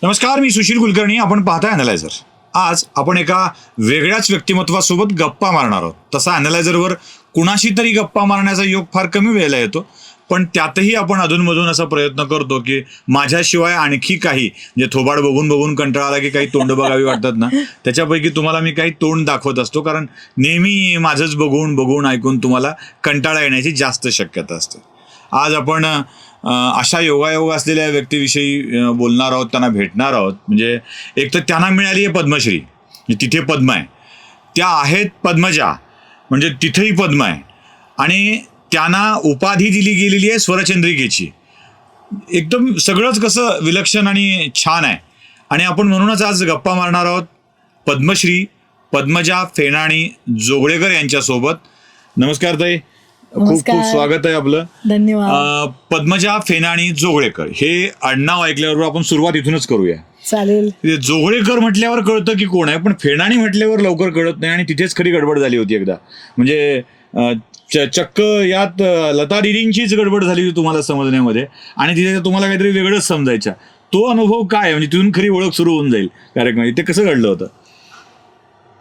नमस्कार, मी सुशील कुलकर्णी. आपण पाहताय अॅनालायझर. आज आपण एका वेगळ्याच व्यक्तिमत्वासोबत गप्पा मारणार आहोत. तसा अॅनालायझरवर कुणाशी तरी गप्पा मारण्याचा योग फार कमी वेळेला येतो, पण त्यातही आपण अधूनमधून असा प्रयत्न करतो की माझ्याशिवाय आणखी काही, म्हणजे थोबाड बघून बघून कंटाळा आला की काही तोंड बघावी वाटतात ना, त्याच्यापैकी तुम्हाला मी काही तोंड दाखवत असतो, कारण नेहमी माझंच बघून बघून ऐकून तुम्हाला कंटाळा येण्याची जास्त शक्यता असते. आज आपण अशा योगायोग असलेल्या व्यक्तीविषयी बोलणार आहोत, त्यांना भेटणार आहोत. म्हणजे एक तर त्यांना मिळाली आहे पद्मश्री, तिथे पद्म आहे, त्या आहेत पद्मजा, म्हणजे तिथेही पद्म आहे, आणि त्यांना उपाधी दिली गेलेली आहे स्वरचंद्रिकेची. एकदम सगळंच कसं विलक्षण आणि छान आहे. आणि आपण म्हणूनच आज गप्पा मारणार आहोत पद्मश्री पद्मजा फेणाणी जोगळेकर यांच्यासोबत. नमस्कार ताई, खूप खूप स्वागत आहे आपलं. धन्यवाद. पद्मजा फेणाणी जोगळेकर हे आडनाव ऐकल्यावर आपण सुरुवात इथूनच करूया. चालेल. जोगळेकर म्हटल्यावर कळतं की कोण आहे, पण फेणाणी म्हटल्यावर लवकर कळत नाही, आणि तिथेच खरी गडबड झाली होती एकदा. म्हणजे चक्क यात लता दिदींचीच गडबड झाली होती तुम्हाला समजण्यामध्ये, आणि तिथे तुम्हाला काहीतरी वेगळंच समजायचं. तो अनुभव काय, म्हणजे तिथून खरी ओळख सुरू होऊन जाईल कार्यक्रमाची, ते कसं घडलं होतं?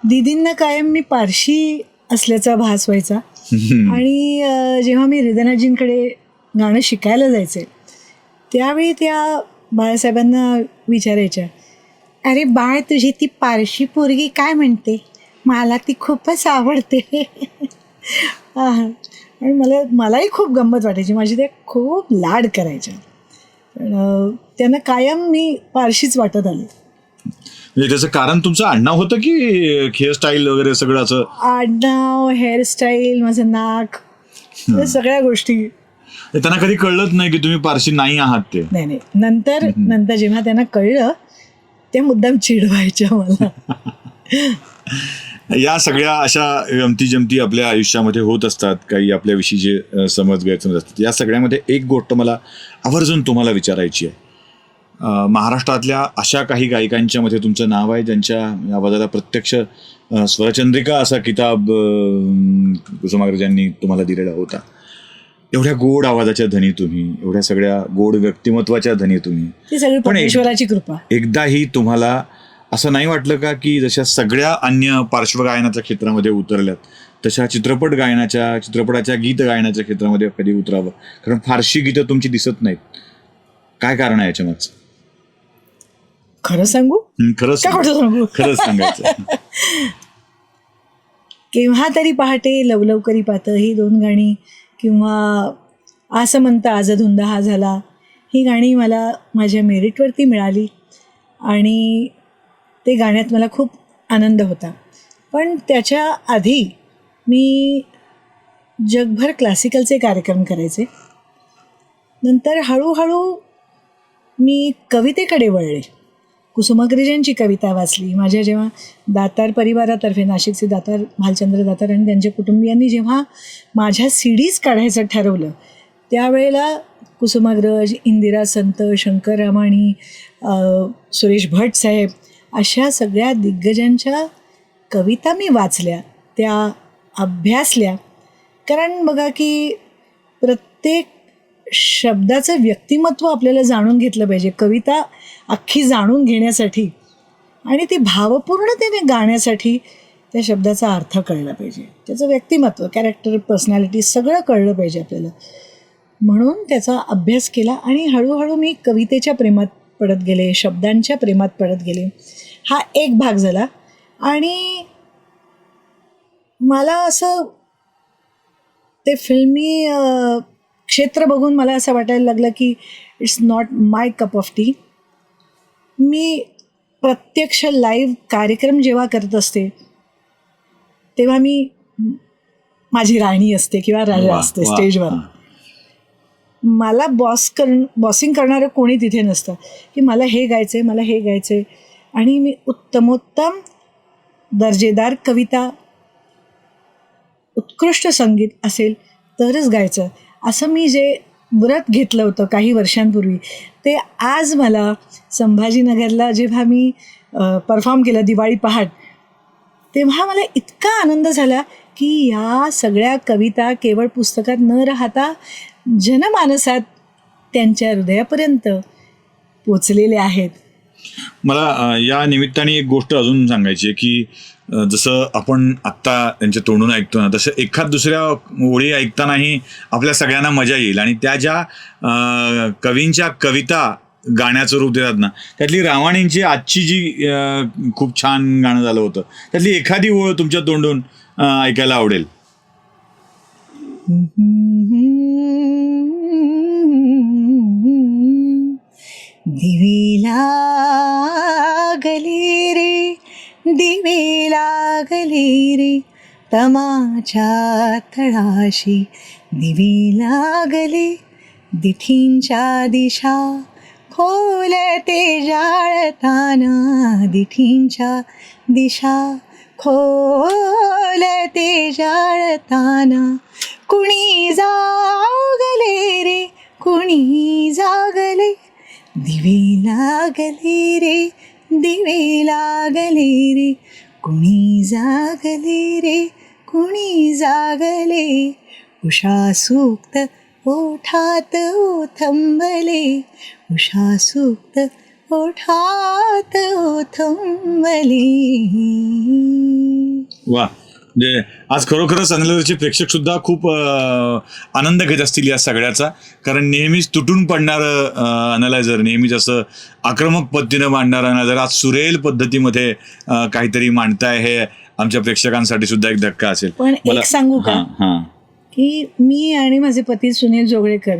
दीदींना कायम मी पारशी असल्याचा भास व्हायचा. आणि जेव्हा मी हृदयनाथजींकडे गाणं शिकायला जायचे त्यावेळी त्या बाळासाहेबांना विचारायच्या, अरे बाळ, तुझी ती पारशी पोरगी काय म्हणते, मला ती खूपच आवडते. आणि मलाही खूप गंमत वाटायची, माझी ते खूप लाड करायच्या. त्यांना कायम मी पारशीच वाटत आले. म्हणजे त्याचं कारण तुमचं आडनाव होतं की हेअरस्टाईल वगैरे सगळं असं? आडनाव, हेअरस्टाईल, माझं नाक, सगळ्या गोष्टी. त्यांना कधी कळलंच नाही की तुम्ही पारशी नाही आहात ते? नाही. नंतर जेव्हा त्यांना कळलं ते मुद्दाम चिडवायच्या मला. या सगळ्या अशा गमती जमती आपल्या आयुष्यामध्ये होत असतात, काही आपल्याविषयी जे समज गैरसमज असतात. या सगळ्यामध्ये एक गोष्ट मला आवर्जून तुम्हाला विचारायची आहे. महाराष्ट्रातल्या अशा काही गायिकांच्या मध्ये तुमचं नाव आहे ज्यांच्या आवाजाला प्रत्यक्ष स्वरचंद्रिका असा किताब कुसुमाग्रजांनी तुम्हाला दिलेला होता. एवढ्या गोड आवाजाच्या धनी तुम्ही, एवढ्या सगळ्या गोड व्यक्तिमत्वाच्या धनी तुम्ही, ती सगळी परमेश्वराची कृपा. एकदाही तुम्हाला असं नाही वाटलं का की जशा सगळ्या अन्य पार्श्वगायनाच्या क्षेत्रामध्ये उतरल्यात तशा चित्रपटाच्या गीत गायनाच्या क्षेत्रामध्ये कधी उतरावं? कारण फारशी गीतं तुमची दिसत नाहीत. काय कारण आहे याच्या मागचं? खरं सांगू? खरंच सांगायचं. केव्हा तरी पहाटे लवलवकरी पातं ही 2 गाणी, किंवा असं म्हणता आज धुंदा हा झाला, ही गाणी मला माझ्या मेरिटवरती मिळाली आणि ते गाण्यात मला खूप आनंद होता. पण त्याच्या आधी मी जगभर क्लासिकलचे कार्यक्रम करायचे. नंतर हळूहळू मी कवितेकडे वळले. कुसुमाग्रजांची कविता वाचली. माझ्या जेव्हा दातार परिवारातर्फे, नाशिकचे दातार भालचंद्र दातार आणि त्यांच्या कुटुंबियांनी जेव्हा माझ्या CDs काढायचं ठरवलं, त्यावेळेला कुसुमाग्रज, इंदिरा संत, शंकर रामाणी, सुरेश भट साहेब, अशा सगळ्या दिग्गजांच्या कविता मी वाचल्या, त्या अभ्यासल्या. कारण बघा की प्रत्येक शब्दाचं व्यक्तिमत्व आपल्याला जाणून घेतलं पाहिजे, कविता अख्खी जाणून घेण्यासाठी, आणि ती भावपूर्णतेने गाण्यासाठी त्या शब्दाचा अर्थ कळला पाहिजे, त्याचं व्यक्तिमत्व, कॅरेक्टर, पर्सनॅलिटी सगळं कळलं पाहिजे आपल्याला. म्हणून त्याचा अभ्यास केला आणि हळूहळू मी कवितेच्या प्रेमात पडत गेले, शब्दांच्या प्रेमात पडत गेले. हा एक भाग झाला. आणि मला असं ते फिल्मी क्षेत्र बघून मला असं वाटायला लागलं की it's not my cup of tea. मी प्रत्यक्ष लाईव्ह कार्यक्रम जेव्हा करत असते तेव्हा मी माझी राणी असते किंवा राजा असते स्टेजवर. मला बॉसिंग करणारं कोणी तिथे नसतं की मला हे गायचं आहे, मला हे गायचं आहे. आणि मी उत्तमोत्तम दर्जेदार कविता, उत्कृष्ट संगीत असेल तरच गायचं, असं मी जे व्रत घेतलं होतं काही वर्षांपूर्वी, ते आज मला संभाजीनगरला जेव्हा मी परफॉर्म केलं दिवाळी पहाट, तेव्हा मला इतका आनंद झाला की या सगळ्या कविता केवळ पुस्तकात न राहता जनमानसात त्यांच्या हृदयापर्यंत पोचलेले आहेत. मला या निमित्ताने एक गोष्ट अजून सांगायची आहे की जसं आपण आत्ता त्यांच्या तोंडून ऐकतो ना, तसं एखाद दुसऱ्या ओळी ऐकतानाही आपल्या सगळ्यांना मजा येईल. आणि त्या ज्या कवींच्या कविता गाण्याचं रूप देतात ना, त्यातली रावाणींची आजची जी खूप छान गाणं झालं होतं, त्यातली एखादी ओळ तुमच्या तोंडून ऐकायला आवडेल. दिवे लागले रे, दिवे लागले रे, तमाच्या तळाशी दिवे लागले, दिठींच्या दिशा खोलते जाळताना, दिठींच्या दिशा खोलते जाळताना, कुणी जागले रे, कुणी जागले, दिवे लागले रे, दिवे लागले रे, कुणी जागले रे, कुणी जागले, उषा सूक्त ओठात ओथंबले, उषा सूक्त ओठात ओथंबले. वा, म्हणजे आज खरोखरच अनलायझरचे प्रेक्षक सुद्धा खूप आनंद घेत असतील या सगळ्याचा. कारण नेहमीच तुटून पडणारं अनलायझर, नेहमीच असं आक्रमक पद्धतीनं मांडणारं अनलायझर आज सुरेल पद्धतीमध्ये काहीतरी मांडताय, हे आमच्या प्रेक्षकांसाठी सुद्धा एक धक्का असेल. पण एक सांगू का, की मी आणि माझे पती सुनील जोगळेकर,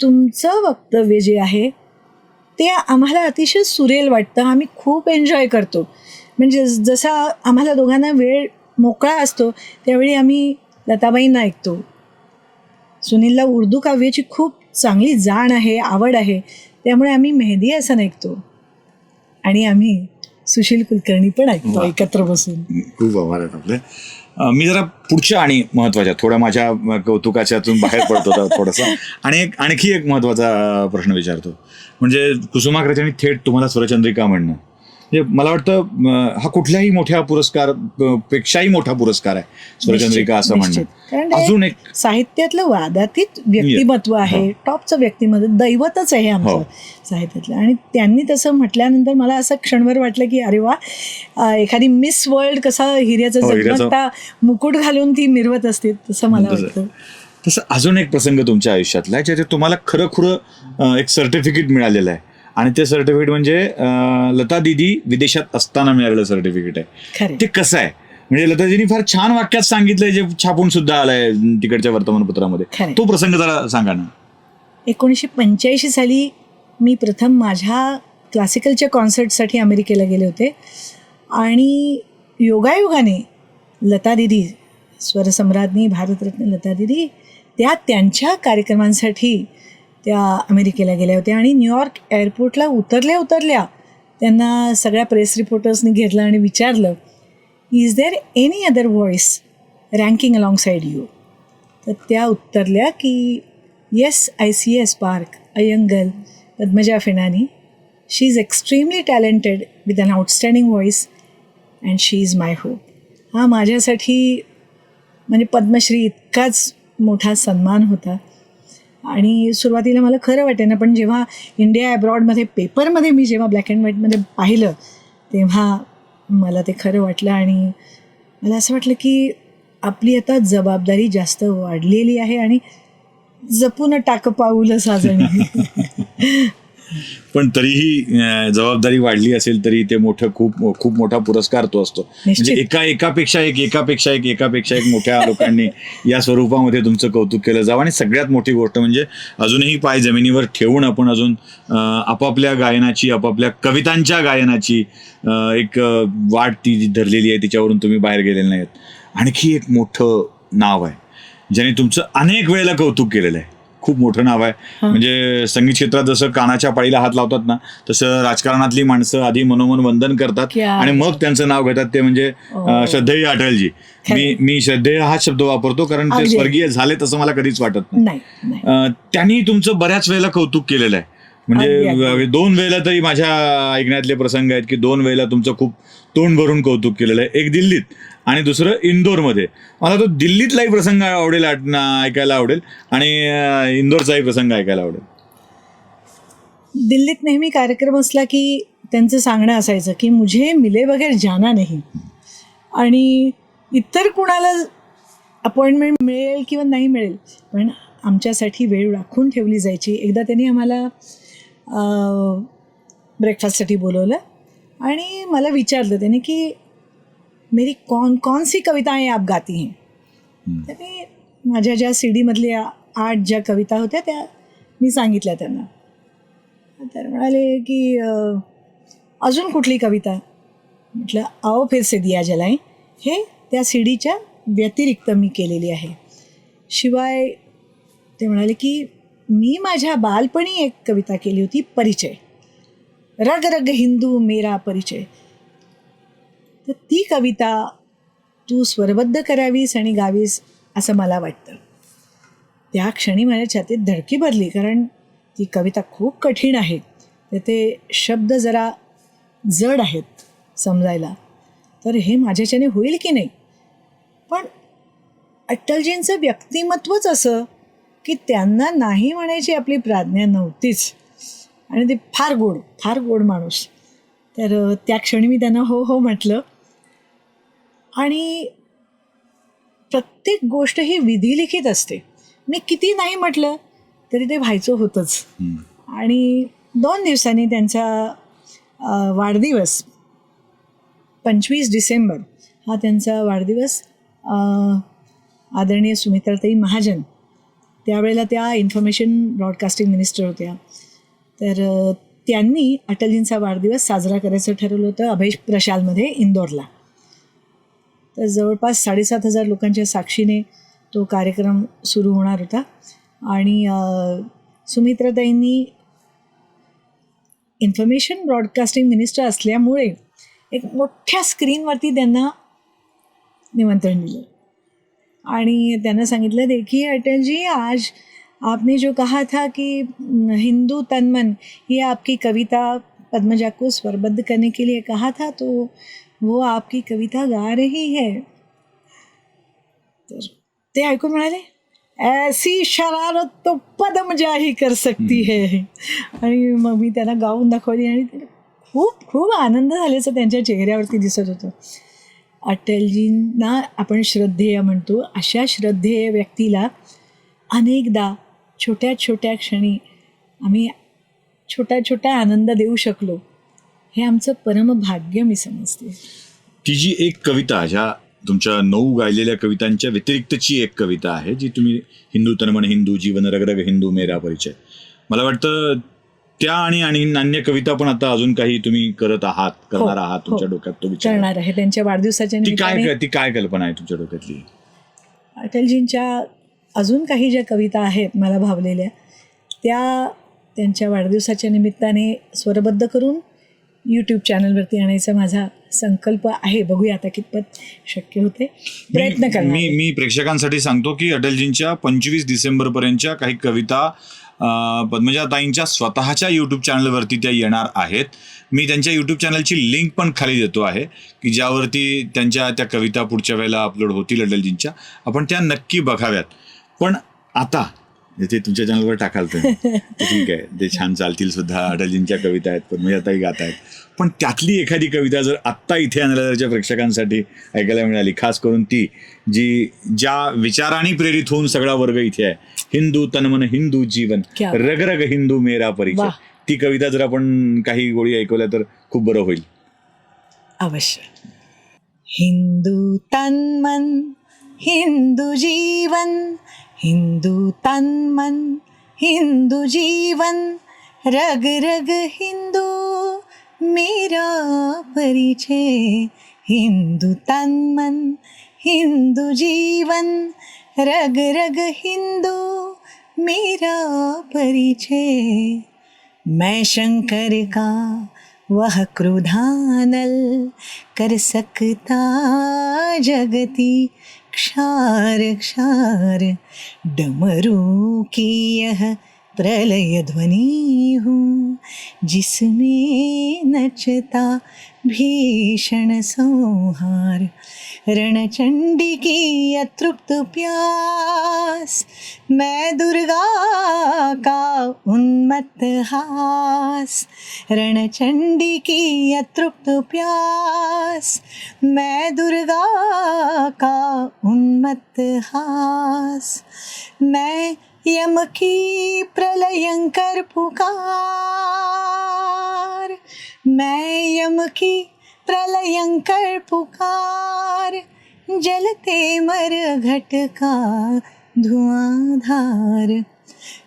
तुमचं वक्तव्य जे आहे ते आम्हाला अतिशय सुरेल वाटतं. आम्ही खूप एन्जॉय करतो. म्हणजे जसा आम्हाला दोघांना वेळ मोकळा असतो त्यावेळी आम्ही लताबाईंना ऐकतो. सुनीलला उर्दू काव्याची खूप चांगली जाण आहे, आवड आहे, त्यामुळे आम्ही मेहदी हसन ऐकतो आणि आम्ही सुशील कुलकर्णी पण ऐकतो एकत्र बसून. खूप आभार आहेत आपले. मी जरा पुढच्या आणि महत्वाच्या थोड्या माझ्या कौतुकाच्यातून बाहेर पडतो थोडासा, आणि आणखी एक महत्वाचा प्रश्न विचारतो. म्हणजे कुसुमाग्रजांनी थेट तुम्हाला स्वरचंद्रिका म्हणणं, म्हणजे मला वाटतं हा कुठल्याही मोठ्या पुरस्कार पेक्षाही मोठा पुरस्कार आहे स्वरचंद्रिका असं म्हणणं. कारण अजून एक साहित्यातलं वादातीत व्यक्तिमत्व आहे, टॉपचं व्यक्तिमत्व, दैवतच आहे आमचं साहित्यातलं. आणि त्यांनी तसं म्हटल्यानंतर मला असं क्षणभर वाटलं की अरे वा, एखादी मिस वर्ल्ड कसा हिऱ्याचा जगमगता मुकुट घालून ती मिरवत असते तसं मला वाटतं. तसं अजून एक प्रसंग तुमच्या आयुष्यातला आहे ज्याच्यात तुम्हाला खरं एक सर्टिफिकेट मिळालेलं आहे, आणि ते सर्टिफिकेट म्हणजे लता दीदी विदेशात असताना मिळालेलं सर्टिफिकेट आहे. ते कसं आहे, म्हणजे लताजींनी फार छान वाक्यात सांगितलंय जे छापून सुद्धा आलंय तिकडच्या वर्तमानपत्रामध्ये. तो प्रसंग जरा सांगा ना. 1985 साली मी प्रथम माझ्या क्लासिकलच्या कॉन्सर्टसाठी अमेरिकेला गेले होते, आणि योगायोगाने लता दीदी, स्वरसम्राज्ञी भारतरत्न लता दीदी, त्या त्यांच्या कार्यक्रमांसाठी त्या अमेरिकेला गेल्या होत्या. आणि न्यूयॉर्क एअरपोर्टला उतरल्या त्यांना सगळ्या प्रेस रिपोर्टर्सनी घेतलं आणि विचारलं, is there any other voice ranking alongside you? तर त्या उत्तरल्या की yes, ICS park, a young girl, Padmaja Phenany. She is extremely talented with an outstanding voice and she is my hope. हा माझ्यासाठी म्हणजे पद्मश्री इतकाच मोठा सन्मान होता. आणि सुरुवातीला मला खरं वाटेना, पण जेव्हा इंडिया अब्रॉडमध्ये पेपरमध्ये मी जेव्हा ब्लॅक अँड व्हाईटमध्ये पाहिलं तेव्हा मला ते खरं वाटलं. आणि मला असं वाटलं की आपली आता जबाबदारी जास्त वाढलेली आहे आणि जपून टाक पाऊल साजणी. पण तरीही जबाबदारी वाढली असेल तरी ते मोठं खूप मोठा पुरस्कार तो असतो. म्हणजे एकापेक्षा एक मोठ्या लोकांनी या स्वरूपामध्ये तुमचं कौतुक केलं जावं. आणि सगळ्यात मोठी गोष्ट म्हणजे अजूनही पाय जमिनीवर ठेवून आपण अजून आपापल्या गायनाची, आपापल्या कवितांच्या गायनाची एक वाट ती धरलेली आहे, तिच्यावरून तुम्ही बाहेर गेलेले नाहीत. आणखी एक मोठं नाव आहे ज्याने तुमचं अनेक वेळेला कौतुक केलेलं आहे, खूप मोठं नाव आहे. म्हणजे संगीत क्षेत्रात जसं कानाच्या पाळीला हात लावतात ना, तसं राजकारणातली माणसं आधी मनोमन वंदन करतात आणि मग त्यांचं नाव घेतात, ते म्हणजे श्रद्धेय अटलजी. मी श्रद्धेय हा शब्द वापरतो कारण ते स्वर्गीय झाले तसं मला कधीच वाटत नाही. त्यांनी तुमचं बऱ्याच वेळेला कौतुक केलेलं आहे. म्हणजे 2 वेळेला तरी माझ्या ऐकण्यातले प्रसंग आहेत की 2 वेळेला तुमचं खूप तोंड भरून कौतुक केलेलं आहे. एक दिल्लीत आणि दुसरं इंदोरमध्ये. मला तो दिल्लीतलाही प्रसंग ऐकायला आवडेल आणि इंदोरचाही प्रसंग ऐकायला आवडेल. दिल्लीत नेहमी कार्यक्रम असला की त्यांचं सांगणं असायचं की मुझे मिले बगैर जाना नाही. आणि इतर कुणाला अपॉइंटमेंट मिळेल किंवा नाही मिळेल, पण आमच्यासाठी वेळ राखून ठेवली जायची. एकदा त्यांनी आम्हाला ब्रेकफास्टसाठी बोलवलं आणि मला विचारलं त्याने की मेरी कौन सी कविताएं आप गाती हैं. तर मी माझ्या ज्या सी डीमधल्या 8 ज्या कविता होत्या त्या मी सांगितल्या त्यांना. तर म्हणाले की अजून कुठली कविता. म्हटलं आओ फिर से दिया जलाएं हे त्या सी डीच्या व्यतिरिक्त मी केलेली आहे. शिवाय ते म्हणाले की मी माझ्या बालपणी एक कविता केली होती, परिचय, रग रग हिंदू मेरा परिचय. तर ती कविता तू स्वरबद्ध करावीस आणि गावीस असं मला वाटतं. त्या क्षणी माझ्या छातीत धडकी भरली, कारण ती कविता खूप कठीण आहे. तर ते शब्द जरा जड आहेत समजायला. तर हे माझ्याच्याने होईल की नाही. पण अटलजींचं व्यक्तिमत्वच असं की त्यांना नाही म्हणायची आपली प्राज्ञा नव्हतीच. आणि ते फार गोड माणूस. तर त्या क्षणी मी त्यांना हो हो म्हटलं. आणि प्रत्येक गोष्ट ही विधिलिखित असते. मी किती नाही म्हटलं तरी ते व्हायचं होतंच. आणि 2 दिवसांनी त्यांचा वाढदिवस 25 डिसेंबर हा त्यांचा वाढदिवस. आदरणीय सुमित्राताई महाजन त्यावेळेला त्या इन्फॉर्मेशन ब्रॉडकास्टिंग मिनिस्टर होत्या. तर त्यांनी अटलजींचा वाढदिवस साजरा करायचं ठरवलं होतं अभय प्रशालमध्ये इंदोरला. तर जवळपास 7,500 लोकांच्या साक्षीने तो कार्यक्रम सुरू होणार होता. आणि सुमित्राताईंनी इन्फॉर्मेशन ब्रॉडकास्टिंग मिनिस्टर असल्यामुळे एक मोठ्या स्क्रीनवरती त्यांना निमंत्रण दिलं आणि त्यांना सांगितलं, देखिए अटल जी, आज आपने जो कहा था कि हिंदू तन मन ये आपकी कविता पद्मजा को स्वरबद्ध करने के लिए कहा था, तो वो आपकी कविता गा रही है. तर ते ऐकून म्हणाले, ऐसी शरारत तो पद्मजा ही कर सकती है. आणि मग मी त्यांना गाऊन दाखवली आणि खूप खूप आनंद झाल्याचं त्यांच्या चेहऱ्यावरती दिसत होतं. अटलजींना आपण श्रद्धेय म्हणतो. अशा श्रद्धेय व्यक्तीला अनेकदा छोट्या छोट्या क्षणी आम्ही छोटा आनंद देऊ शकलो, हे आमचं परमभाग्य मी समजते. ती जी एक कविता, ज्या तुमच्या 9 गायलेल्या कवितांच्या व्यतिरिक्तची एक कविता आहे जी तुम्ही हिंदू तनमन हिंदू जीवन रगरग हिंदू मेरा परिचय, मला वाटतं त्या आणि अन्य कविता पण आता अजून काही तुम्ही करणार आहात तुमच्या डोक्यात तो विचार करणार आहे त्यांच्या वाढदिवसाच्या निमित्ताने. ती काय कल्पना आहे तुमच्या डोक्यातली? अटलजींच्या अजून काही ज्या कविता आहेत मला भावलेल्या, त्या त्यांच्या वाढदिवसाच्या निमित्ताने स्वरबद्ध करून यूट्यूब चॅनलवरती आणायचा माझा संकल्प आहे. बघूया आता कितपत शक्य होते, प्रयत्न करणार. मी प्रेक्षकांसाठी सांगतो की अटलजींच्या 25 डिसेंबरपर्यंतच्या काही कविता पद्मजाताईंच्या स्वतःच्या यूट्यूब चॅनलवरती त्या येणार आहेत. मी त्यांच्या यूट्यूब चॅनलची लिंक पण खाली देतो आहे की ज्यावरती त्यांच्या त्या कविता पुढच्या वेळेला अपलोड होतील अटलजींच्या. आपण त्या नक्की बघाव्यात. पण आता ते तुमच्या चॅनलवर टाकाल तर ठीक आहे, ते छान चालतील सुद्धा. अटलजींच्या कविता आहेत, पद्मजाताई गात आहेत. पण त्यातली एखादी कविता जर आत्ता इथे अॅनालायझरच्या प्रेक्षकांसाठी ऐकायला मिळाली, खास करून ती ज्या विचाराने प्रेरित होऊन सगळा वर्ग इथे आहे, हिंदू तनमन हिंदू जीवन रगरग हिंदू मेरा परिचय, ती कविता जर आपण काही गोळी ऐकवल्या तर खूप बरं होईल. अवश्य. हिंदू तन्मन हिंदू जीवन, हिंदू तन्मन हिंदू जीवन, रग रग हिंदू मेरा परिचय. हिंदू तन्मन हिंदू जीवन, रग रग हिंदू मेरा परिचय. मैं शंकर का वह क्रोधानल, कर सकता जगती क्षार क्षार. डमरू की यह प्रलय ध्वनि हूँ जिसमें नचता भीषण संहार, रणचंडी की अतृप्त प्यास, मैं दुर्गा का उन्मत्त हास, रणचंडी की अतृप्त प्यास, मैं दुर्गा का उन्मत्त हास, मैं यम की प्रलयंकर पुकार, मैं यम की प्रलयंकर पुकार, जलते मर घट का धुआंधार,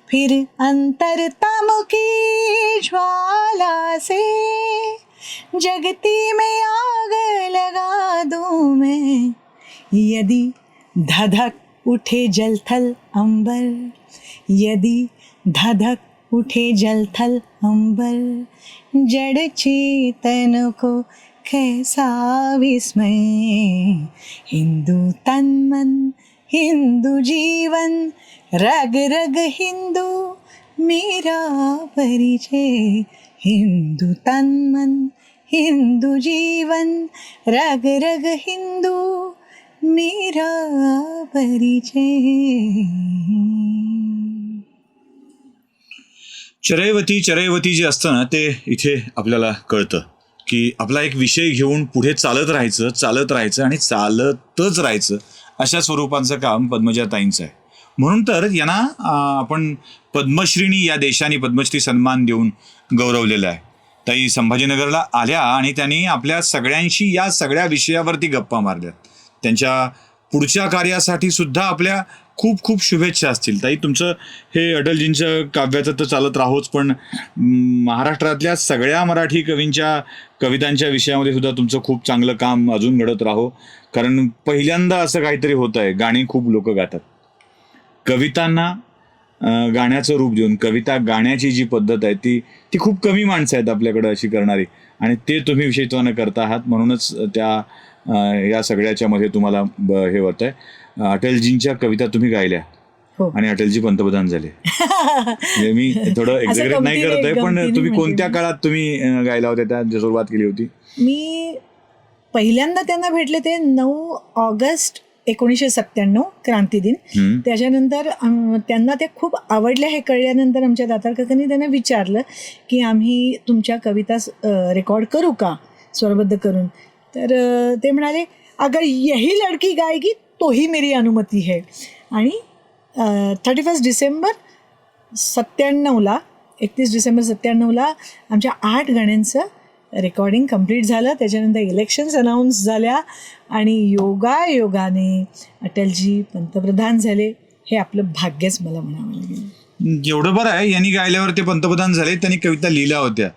फिर अंतरतम की ज्वाला से जगती में आग लगा दूं मैं, यदि धधक उठे जलथल अंबर, यदि धधक उठे जलथल अंबर, जड़ चेतन को कैसा विस्मय, हिंदू तन मन हिंदू जीवन, रग रग हिंदू मेरा परिचय, हिंदू तन मन हिंदू जीवन, रग रग हिंदू मेरा परिचय. चरैवती जे असतं ना ते इथे आपल्याला कळतं की आपला एक विषय घेऊन पुढे चालत राहायचं आणि चालतच राहायचं, अशा स्वरूपाचं काम पद्मजाताईंचं आहे. म्हणून तर यांना आपण पद्मश्रीनी या देशाने पद्मश्री सन्मान देऊन गौरवलेला आहे. ताई संभाजीनगरला आल्या आणि त्यांनी आपल्या सगळ्यांशी या सगळ्या विषयावरती गप्पा मारल्यात. त्यांच्या पुढच्या कार्यासाठी सुद्धा आपल्या खूप खूप शुभेच्छा असतील. ताई तुमचं हे अटलजींचं काव्याचं तर चालत राहोच, पण महाराष्ट्रातल्या सगळ्या मराठी कवींच्या कवितांच्या विषयामध्ये सुद्धा तुमचं खूप चांगलं काम अजून घडत राहो. कारण पहिल्यांदा असं काहीतरी होत आहे, गाणी खूप लोक गातात, कवितांना गाण्याचं रूप देऊन कविता गाण्याची जी पद्धत आहे ती खूप कमी माणसं आहेत आपल्याकडं अशी करणारी, आणि ते तुम्ही विषयत्वानं करता आहात. म्हणूनच त्या या सगळ्याच्या मध्ये तुम्हाला हे होत आहे. अटलजींच्या कविता तुम्ही गायल्या आणि अटलजी पंतप्रधान झाले. म्हणजे मी थोडं एक्झॅक्ट नाही करत आहे, पण तुम्ही कोणत्या काळात तुम्ही गायला होत्या, त्या सुरुवात केली होती? मी पहिल्यांदा त्यांना भेटले ते 9 ऑगस्ट 1997 क्रांती दिन. त्याच्यानंतर त्यांना ते खूप आवडल्या हे कळल्यानंतर आमच्या दातार काकांनी त्यांना विचारलं की आम्ही तुमच्या कविता रेकॉर्ड करू का स्वरबद्ध करून. तर ते म्हणाले अगर यही लड़की गाएगी तो ही मेरी अनुमति है. आणि 31 डिसेंबर 97ला 31 डिसेंबर 97ला आमच्या 8 गाण्यांचं रेकॉर्डिंग कंप्लीट झालं. त्याच्यानंतर इलेक्शन्स अनाऊन्स झाल्या आणि योगाने अटलजी पंतप्रधान झाले. हे आपलं भाग्यच मला म्हणावं लागेल. एवढं बरं आहे, यांनी गायल्यावर ते पंतप्रधान झाले, त्यांनी कविता लिहिल्या होत्या.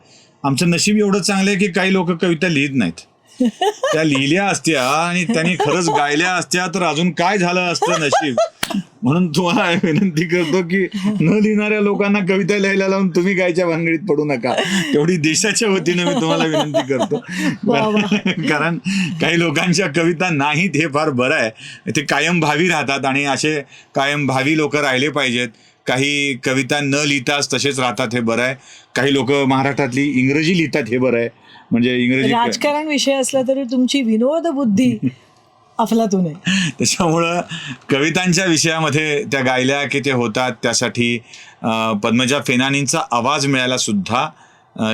आमचं नशीब एवढं चांगलं आहे की काही लोक कविता लिहित नाहीत. त्या लिहिल्या असत्या आणि त्यांनी खरंच गायल्या असत्या तर अजून काय झालं असतं नशीब. म्हणून तुम्हाला विनंती करतो की न लिहिणाऱ्या लोकांना कविता लिहायला लावून तुम्ही गायच्या भानगडीत पडू नका, तेवढी देशाच्या वतीनं मी तुम्हाला विनंती करतो. कारण काही लोकांच्या कविता नाहीत हे फार बरं आहे, ते कायम भावी राहतात आणि असे कायम भावी लोक राहिले पाहिजेत. काही कविता न लिहिताच तसेच राहतात हे बरं आहे. काही लोक महाराष्ट्रातली इंग्रजी लिहितात हे बरं आहे, म्हणजे इंग्रजी राजकारण विषय असला तरी तुमची विनोद बुद्धी अफलातून आहे. त्याच्यामुळं कवितांच्या विषयामध्ये त्या गायल्या की ते होतात. त्यासाठी पद्मजा फेनानींचा आवाज मिळायला सुद्धा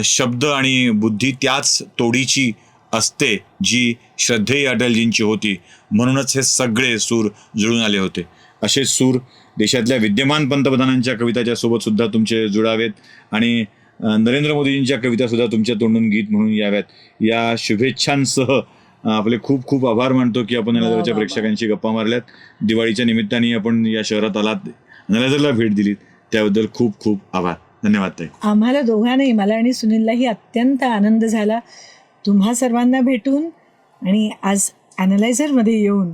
शब्द आणि बुद्धी त्याच तोडीची असते जी श्रद्धेय अटलजींची होती. म्हणूनच हे सगळे सूर जुळून आले होते. असे सूर देशातल्या विद्यमान पंतप्रधानांच्या कविताच्या सोबत सुद्धा तुमचे जुळावेत आणि नरेंद्र मोदींच्या कविता सुद्धा तुमच्या तोंडून गीत म्हणून याव्यात. या शुभेच्छांसह आपले खूप खूप आभार मानतो की आपण अनालायझरच्या प्रेक्षकांशी गप्पा मारल्यात. दिवाळीच्या निमित्ताने आपण या शहरात आलात, अनालायझरला भेट दिलीत, त्याबद्दल खूप खूप आभार. धन्यवाद ताई. आम्हाला दोघांनाही, मला आणि सुनीललाही अत्यंत आनंद झाला तुम्हा सर्वांना भेटून आणि आज अनालायझरमध्ये येऊन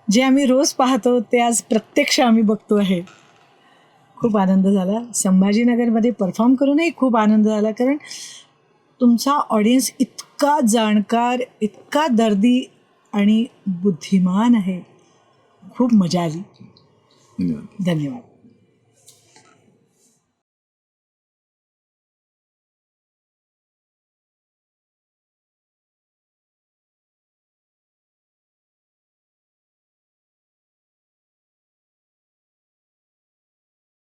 जे आम्ही रोज पाहतो ते आज प्रत्यक्ष आम्ही बघतो आहे. खूप आनंद झाला. संभाजीनगरमध्ये परफॉर्म करूनही खूप आनंद झाला, कारण तुमचा ऑडियन्स इतका जाणकार, इतका दर्दी आणि बुद्धिमान आहे. खूप मजा आली. धन्यवाद. धन्यवाद.